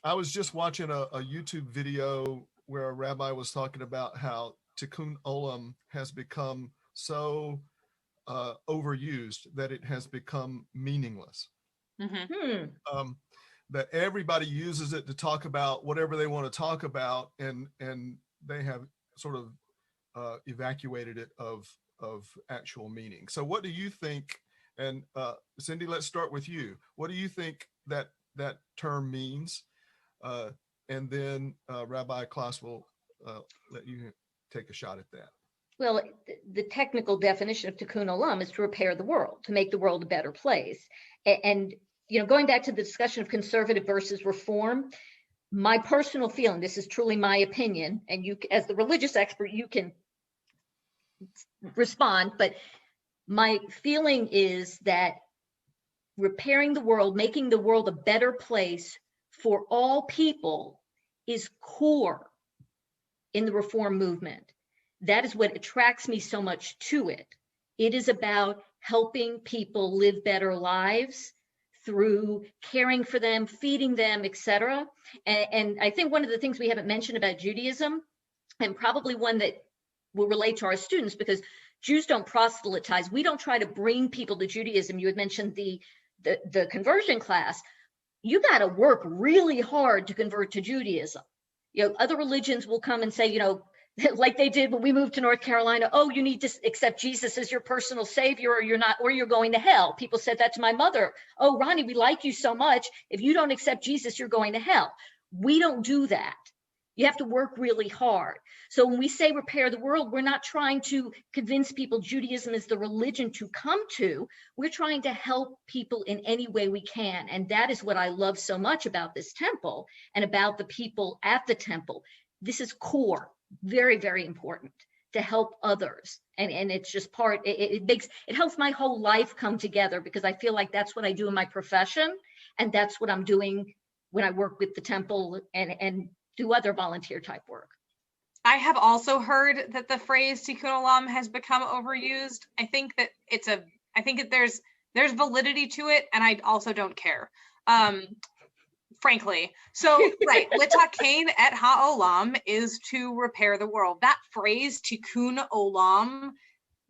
I was just watching a YouTube video where a rabbi was talking about how Tikkun Olam has become so overused that it has become meaningless. Mm-hmm. Um, that everybody uses it to talk about whatever they want to talk about, and they have sort of evacuated it of actual meaning. So, what do you think? And Cindy, let's start with you. What do you think that term means? Uh, and then Rabbi Klaus will let you take a shot at that. Well, the technical definition of tikkun olam is to repair the world, to make the world a better place. And, going back to the discussion of conservative versus reform, my personal feeling, this is truly my opinion, and you, as the religious expert, you can respond, but my feeling is that repairing the world, making the world a better place for all people is core in the reform movement. That is what attracts me so much to it. It is about helping people live better lives through caring for them, feeding them, etc. And I think one of the things we haven't mentioned about Judaism, and probably one that will relate to our students, because Jews don't proselytize. We don't try to bring people to Judaism. You had mentioned the conversion class. You got to work really hard to convert to Judaism. Other religions will come and say, like they did when we moved to North Carolina, oh, you need to accept Jesus as your personal savior, or you're not, or you're going to hell. People said that to my mother. Oh, Ronnie, we like you so much. If you don't accept Jesus, you're going to hell. We don't do that. You have to work really hard. So when we say repair the world, we're not trying to convince people Judaism is the religion to come to. We're trying to help people in any way we can. And that is what I love so much about this temple and about the people at the temple. This is core, very, very important to help others. And it's just it helps my whole life come together, because I feel like that's what I do in my profession. And that's what I'm doing when I work with the temple and do other volunteer type work. I have also heard that the phrase tikkun olam has become overused. I think that there's validity to it, and I also don't care. Frankly. So, right, Litakein et ha'olam is to repair the world. That phrase, tikkun olam,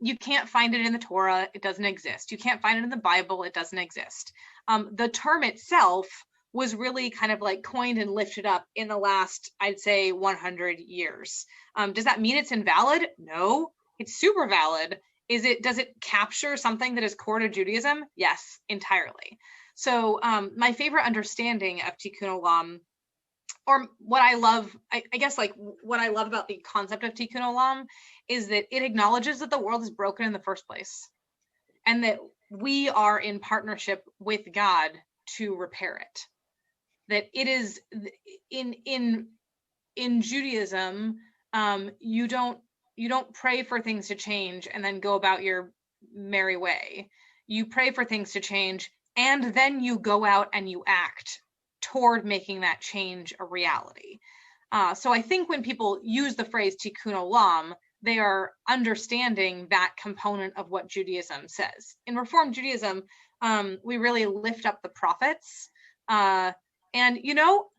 you can't find it in the Torah. It doesn't exist. You can't find it in the Bible. It doesn't exist. The term itself was really kind of like coined and lifted up in the last, I'd say, 100 years. Does that mean it's invalid? No, it's super valid. Does it capture something that is core to Judaism? Yes, entirely. So my favorite understanding of tikkun olam, or what I love, I guess like what I love about the concept of tikkun olam, is that it acknowledges that the world is broken in the first place, and that we are in partnership with God to repair it. That it is in Judaism, you don't pray for things to change and then go about your merry way. You pray for things to change, and then you go out and you act toward making that change a reality. So I think when people use the phrase tikkun olam, they are understanding that component of what Judaism says. In Reform Judaism, we really lift up the prophets. And,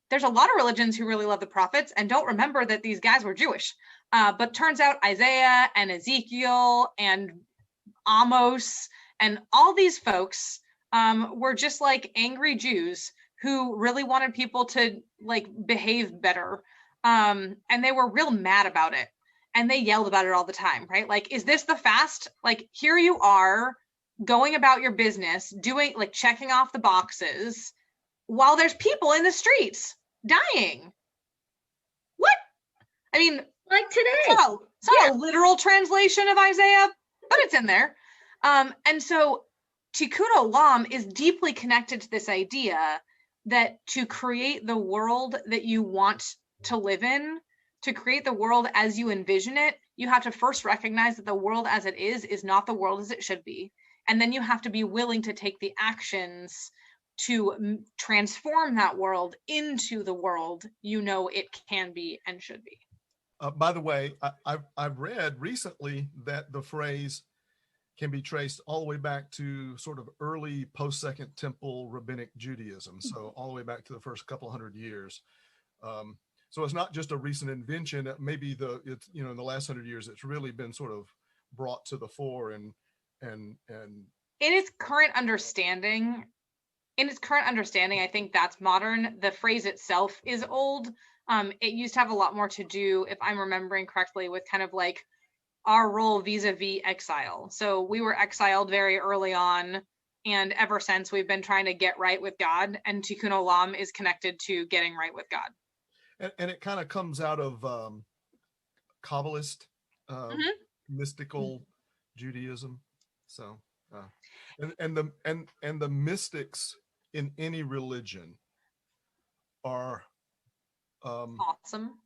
there's a lot of religions who really love the prophets and don't remember that these guys were Jewish. But turns out Isaiah and Ezekiel and Amos and all these folks were just like angry Jews who really wanted people to like behave better. And they were real mad about it. And they yelled about it all the time, right? Like, is this the fast? Like, here you are going about your business, doing like checking off the boxes while there's people in the streets dying. What? I mean, like today. It's not a literal translation of Isaiah, but it's in there. And so tikkun olam is deeply connected to this idea that to create the world that you want to live in, to create the world as you envision it, you have to first recognize that the world as it is not the world as it should be. And then you have to be willing to take the actions to transform that world into the world it can be and should be. By the way, I've read recently that the phrase can be traced all the way back to sort of early post-Second Temple rabbinic Judaism. So all the way back to the first couple hundred years. So it's not just a recent invention. Maybe it's, you know, in the last 100 years, it's really been sort of brought to the fore and in its current understanding, I think that's modern. The phrase itself is old. It used to have a lot more to do, if I'm remembering correctly, with kind of like our role vis-a-vis exile. So we were exiled very early on, and ever since we've been trying to get right with God, and Tikkun Olam is connected to getting right with God. And it kind of comes out of Kabbalist, mystical Judaism. So, and the mystics in any religion are awesome.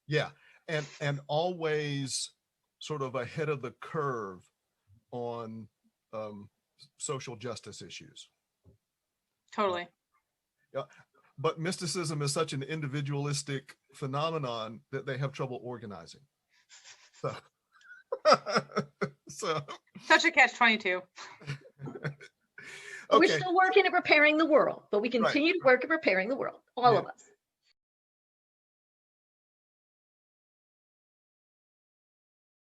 Yeah, and always sort of ahead of the curve on social justice issues. Totally. Yeah. But mysticism is such an individualistic phenomenon that they have trouble organizing. So, such a catch-22. We're still working at repairing the world, but we continue to work at repairing the world, all of us.